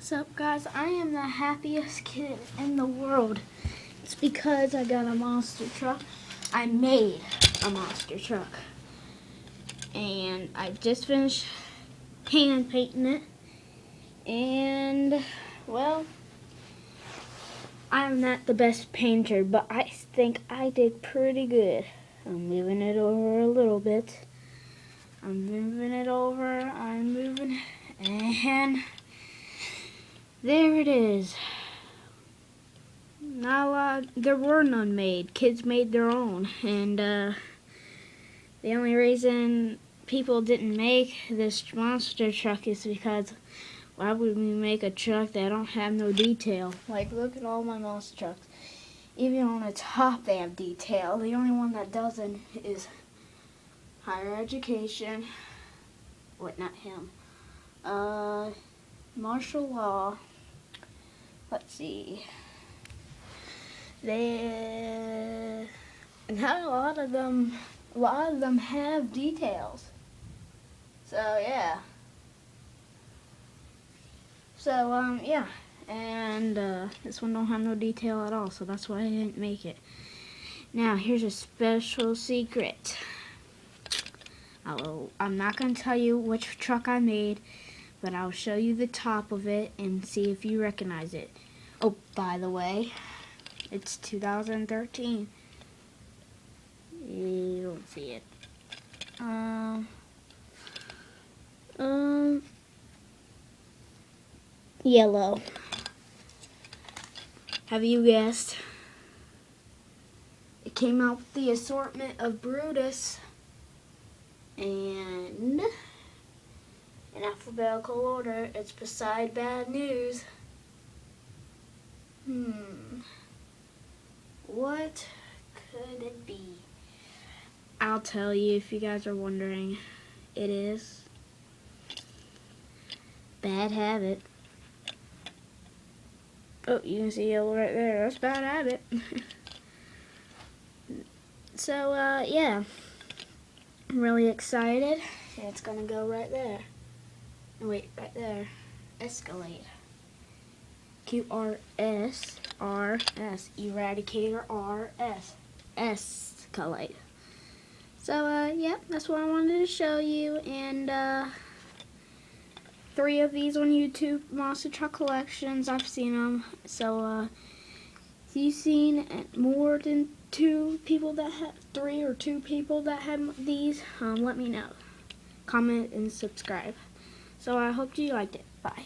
What's up, guys? I am the happiest kid in the world. It's because I got a monster truck. I made a monster truck. And I just finished hand painting it. And, well, I'm not the best painter, but I think I did pretty good. I'm moving it over a little bit. I'm moving it over, I'm moving it, and there it is. Not a lot, there were none made. Kids made their own, and the only reason people didn't make this monster truck is because why would we make a truck that don't have no detail? Like, look at all my monster trucks. Even on the top they have detail. The only one that doesn't is higher education. Wait, not him. Martial law. Let's see. Not a lot of them have details. So yeah. So yeah. And this one don't have no detail at all, so that's why I didn't make it. Now here's a special secret. I'm not going to tell you which truck I made, but I'll show you the top of it and see if you recognize it. Oh, by the way, it's 2013. You don't see it. Yellow. Have you guessed? It came out with the assortment of Brutus. And in alphabetical order, it's beside Bad News. What could it be? I'll tell you if you guys are wondering. It is Bad Habit. Oh, you can see yellow right there. That's Bad Habit. So, yeah. I'm really excited. It's gonna go right there. Wait, right there. Escalade. QRSRS. Eradicator RS. Escalade. So, yeah, that's what I wanted to show you. And, 3 of these on YouTube, Monster Truck Collections. I've seen them. So, if you've seen more than 2 people that have 3 or 2 people that have these, let me know. Comment and subscribe. So I hope you liked it. Bye.